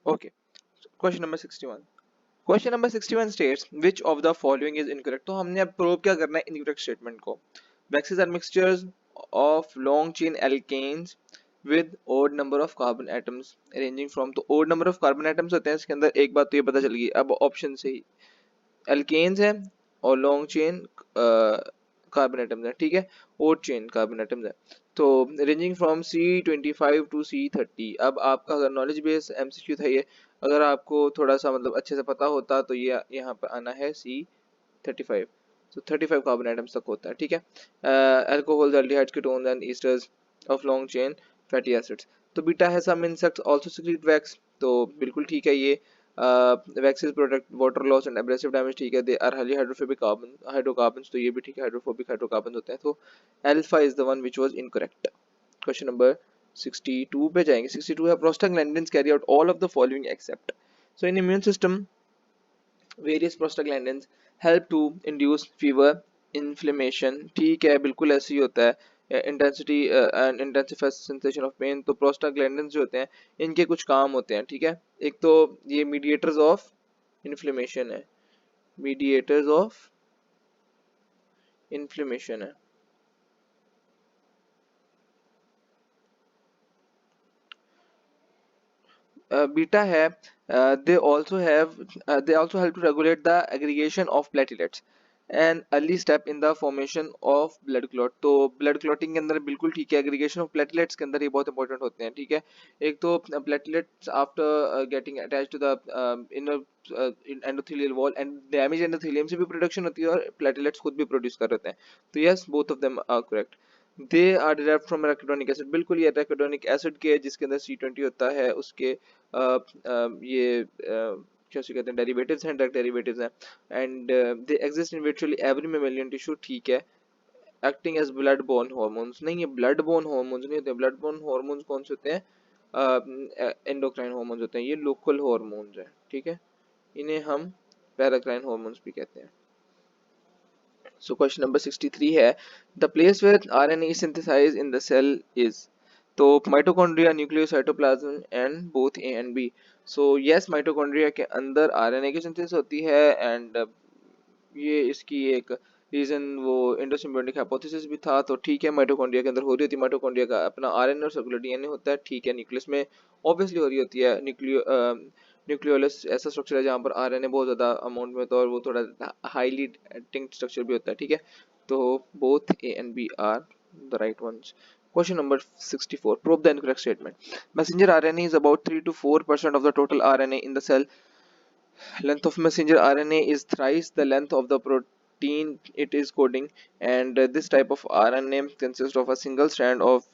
Okay. Question number 61. Question number 61 states which of the following is incorrect. तो हमने अब prove क्या करना है incorrect statement को. Waxes are mixtures of long chain alkanes with odd number of carbon atoms ranging from, तो odd number of carbon atoms होते हैं इसके अंदर. एक बात तो ये पता चल गई अब ऑप्शन से ही. एल्केन्स है और लॉन्ग चेन कार्बन एटम्स है, ठीक है. ओड चेन कार्बन एटम्स है. तो ranging from C25 to C30. अब आपका अगर नॉलेज बेस एमसीक्यू था ये, अगर आपको थोड़ा सा मतलब अच्छे से पता होता तो ये यहाँ पर आना है C35. तो 35 कार्बन एटम्स तक होता है, ठीक है. Alcohol, aldehydes, ketones and esters of long chain fatty acids. तो बीटा है some insects also secrete wax. तो बिल्कुल ठीक है ये. Waxes protect water loss and abrasive damage, ठीक है. They are highly hydrophobic carbon hydrocarbons, तो ये भी ठीक है, हाइड्रोफोबिक हाइड्रोकार्बन होते हैं. तो alpha is the one which was incorrect. Question number 62 पे जाएंगे. 62 है prostaglandins carry out all of the following except. So in immune system various prostaglandins help to induce fever inflammation, ठीक है, बिल्कुल ऐसे ही होता है. Intensity and intensifies sensation of pain. तो प्रोस्टाग्लैंडिन्स जो होते हैं इनके कुछ काम होते हैं, ठीक है. एक तो ये मीडिएटर्स ऑफ इन्फ्लेमेशन है, मीडिएटर्स ऑफ इन्फ्लेमेशन है. बीटा है they also help to regulate the aggregation of platelets, an early step in the formation of blood clot. तो blood clotting के अंदर बिल्कुल ठीक है, aggregation of platelets के अंदर ये बहुत important होते हैं, ठीक है. एक तो platelets after getting attached to the inner endothelial wall and damage endothelium से भी production होती है और platelets खुद भी produce कर रहे हैं. तो yes, both of them are correct. They are derived from arachidonic acid. बिल्कुल ये एराकिडोनिक एसिड के जिसके अंदर C20 होता है उसके ये कैसे कहते हैं डेरिवेटिव्स हैं, डायरेक्ट डेरिवेटिव्स हैं. And they exist in virtually every mammalian tissue, ठीक है. Acting as blood borne hormones, नहीं ये ब्लड बोर्न हार्मोन्स नहीं होते. ब्लड बोर्न हार्मोन्स कौन से होते हैं? एंडोक्राइन हार्मोन्स होते हैं, ये लोकल हार्मोन्स हैं, ठीक है. इन्हें हम पैराक्राइन हार्मोन्स भी कहते हैं. So question number 63 है the place where RNA is synthesized in the cell is. तो mitochondria, nucleus, cytoplasm and both A and B. So yes, mitochondria के अंदर RNA की synthesis होती है and ये इसकी एक रीजन वो एंडोसिम्बियोटिक हाइपोथेसिस भी था. तो ठीक है, माइटोकॉन्ड्रिया के अंदर हो रही होती है. माइटोकॉन्ड्रिया का अपना आरएनए और सर्कुलर डीएनए होता है, ठीक है. न्यूक्लियस में ऑब्वियसली हो रही होती है. न्यूक्लियोलस ऐसा स्ट्रक्चर है जहाँ पर आरएनए बहुत ज़्यादा अमाउंट में होता है और वो थोड़ा हाईली डिस्टिंक्ट स्ट्रक्चर भी होता है, ठीक है. तो both A and B are the right ones. Question number 64. Prove the incorrect statement. Messenger RNA is about 3 to 4% of the total RNA in the cell. Length of messenger RNA is thrice the length of the protein it is coding, and this type of RNA consists of a single strand of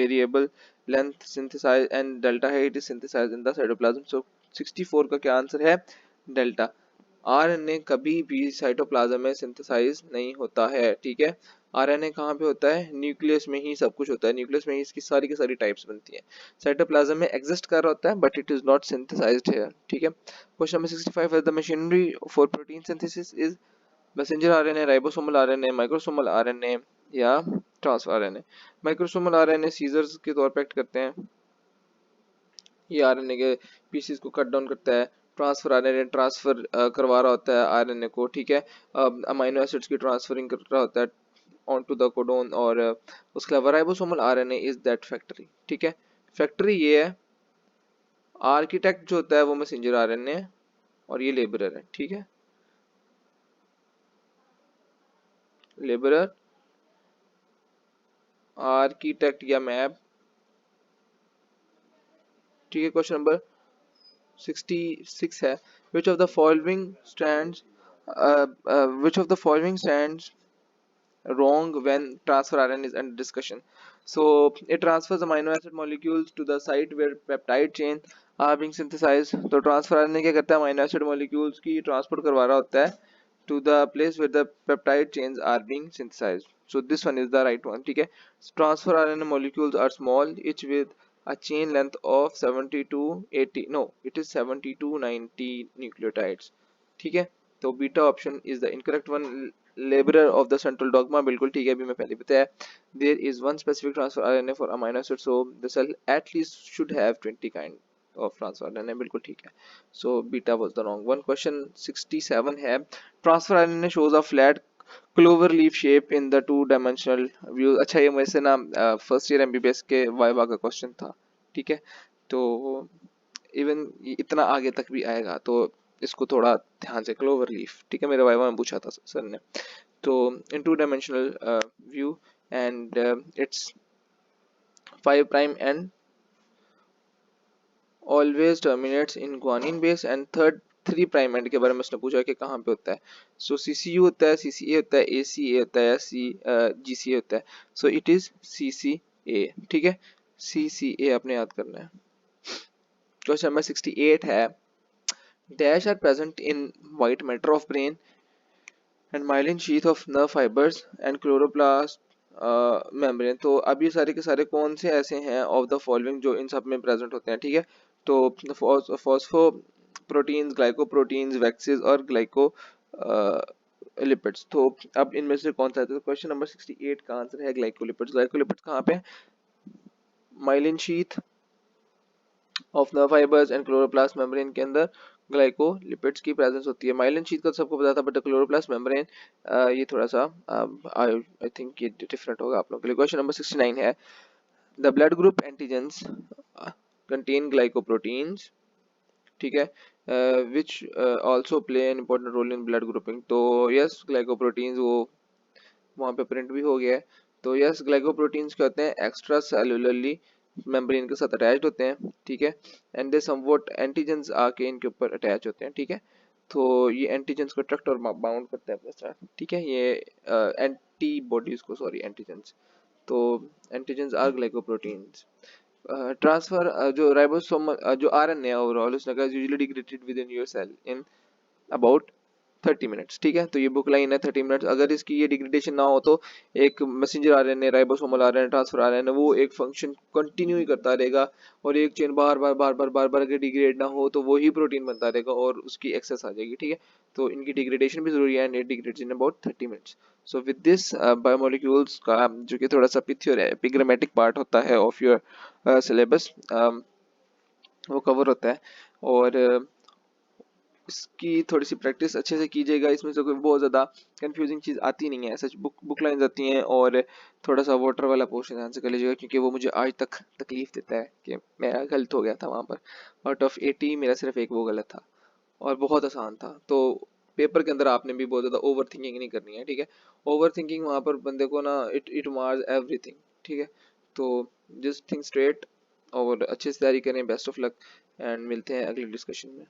variable length synthesized, and delta height is synthesized in the cytoplasm. So 64 का क्या answer है? Delta. RNA कभी भी cytoplasm में synthesise नहीं होता है, ठीक है. आरएनए कहाँ पे होता है? न्यूक्लियस में ही सब कुछ होता है. न्यूक्लियस में ही इसकी सारी की सारी टाइप्स बनती हैं. साइटोप्लाज्म में एग्जिस्ट कर रहा होता है but it is not synthesised here, ठीक है. क्वेश्चन नंबर 65 है the machinery for protein synthesis is messenger RNA, ribosomal RNA, microsomal RNA या transfer RNA. Microsomal RNA scissors के तौर पे एक्ट करते हैं, ये आरएनए के पीसीस को कट डाउन करता है. ट्रांसफर आरएनए ट्रांसफर करवा रहा होता है आरएनए को, ठीक है. अमाइनो एसिड्स की ट्रांसफरिंग कर रहा होता है onto the codon. और उसके अलावा ribosomal RNA is that factory, ठीक है. फैक्ट्री ये है. आर्किटेक्ट जो होता है वो मैसेंजर आरएनए है और ये लेबरर है, ठीक है. लेबरर, आर्किटेक्ट या मैप, ठीक है. क्वेश्चन नंबर 66 है which of the following stands which of the following stands wrong when transfer RNA is under discussion. So it transfers amino acid molecules to the site where peptide chain are being synthesized. तो transfer RNA क्या करता है? amino acid molecules की transport करवा रहा होता है to the place where the peptide chains are being synthesized. So this one is the right one, ठीक है. Transfer RNA molecules are small, each with a chain length of 70 to 80, no, it is 70 to 90 nucleotides, ठीक है. तो beta option is the incorrect one. Labourer of the central dogma, बिल्कुल ठीक है, अभी मैं पहले बताया. There is one specific transfer RNA for amino acid, so the cell at least should have 20 kind of transfer RNA, बिल्कुल ठीक है। So beta was the wrong one. Question 67 है, transfer RNA shows a flat clover leaf shape in the two dimensional view. अच्छा, ये वैसे ना first year MBBS के viva का क्वेश्चन था, ठीक है। तो इवन इतना आगे तक भी आएगा तो इसको थोड़ा ध्यान से, क्लोवर लीफ, ठीक है, मेरे वाइवा में पूछा था सर ने। तो in two dimensional view and it's 5 prime and always terminates in guanine base and third 3 prime end के बारे में उसने पूछा कि कहाँ पे होता है। सो CCU होता है, CCA होता है, ACA होता है या GCA होता है। सो इट इज CCA, ठीक है, CCA आपने याद करना है। क्वेश्चन नंबर 68 है, dash are present in white matter of brain and myelin sheath of nerve fibers and chloroplast membrane. तो अब ये सारे के सारे कौन से ऐसे हैं ऑफ द फॉलोइंग जो इन सब में प्रेजेंट होते हैं, ठीक है। तो फॉस्फो प्रोटीन्स, ग्लाइकोप्रोटीन्स, वैक्सीज और ग्लाइको लिपिड्स। तो अब इनमें से कौन सा है? तो क्वेश्चन नंबर 68 का आंसर है ग्लाइकोलिपिड्स। ग्लाइकोलिपिड्स कहाँ पे? Myelin sheath of nerve fibres and chloroplast membrane के अंदर ग्लाइकोलिपिड्स की प्रेजेंस होती है। माइलिन शीथ का तो सबको पता था, बट क्लोरोप्लास्ट मेम्ब्रेन ये थोड़ा सा आई थिंक ये डिफरेंट होगा आप लोगों के लिए। क्वेश्चन नंबर 69 है, the blood group antigens contain glycoproteins, ठीक है, which also play an important role in blood grouping. तो यस, ग्लाइकोप्रोटीन्स वो वहाँ पे प्रिंट भी हो गया है। तो यस, ग्लाइकोप्रोटीन्स क्या होते हैं? एक्स्ट्रा सेलुलरली मेम्ब्रेन के साथ अटैच्ड होते हैं, ठीक है, एंड दे समवॉट एंटीजेंस आके इनके ऊपर अटैच होते हैं, ठीक है। तो ये एंटीजेंस को अट्रैक्ट और बाउंड करते हैं अपने साथ, ठीक है, ये एंटीबॉडीज को, सॉरी एंटीजेंस। तो एंटीजेंस आर ग्लाइकोप्रोटीन्स। ट्रांसफर जो राइबोसोम जो आरएनए ओवरऑल उसने कहा usually degraded within your cell in about 30 minutes, ठीक है। तो ये बुक लाइन है 30 मिनट्स। अगर इसकी ये डिग्रेडेशन ना हो तो एक messenger RNA, ribosomal RNA, transfer RNA, वो एक फंक्शन कंटिन्यू ही करता रहेगा और एक चेन बार बार बार बार बार बार अगर डिग्रेड ना हो तो वो ही प्रोटीन बनता रहेगा और उसकी एक्सेस आ जाएगी, ठीक है। तो इनकी डिग्रेडेशन भी जरूरी है and it degrades in about 30 minutes. So with this biomolecules का जो कि थोड़ा सा पिथ्य और एपिग्रामेटिक पार्ट होता है ऑफ योर सिलेबस वो कवर होता है। और इसकी थोड़ी सी प्रैक्टिस अच्छे से कीजिएगा, इसमें से कोई बहुत ज़्यादा कंफ्यूजिंग चीज़ आती नहीं है, सच बुक लाइन्स आती हैं और थोड़ा सा वाटर वाला पोर्शन ध्यान से कर लीजिएगा क्योंकि वो मुझे आज तक तकलीफ देता है कि मेरा गलत हो गया था वहाँ पर। आउट ऑफ 80 मेरा सिर्फ एक वो गलत था और बहुत आसान था। तो पेपर के अंदर आपने भी बहुत ज़्यादा ओवर थिंकिंग नहीं करनी है, ठीक है। ओवर थिंकिंग वहाँ पर बंदे को ना इट मार्स एवरीथिंग, ठीक है। तो जस्ट थिंक स्ट्रेट और अच्छे से तैयारी करें। बेस्ट ऑफ लक एंड मिलते हैं अगले डिस्कशन में।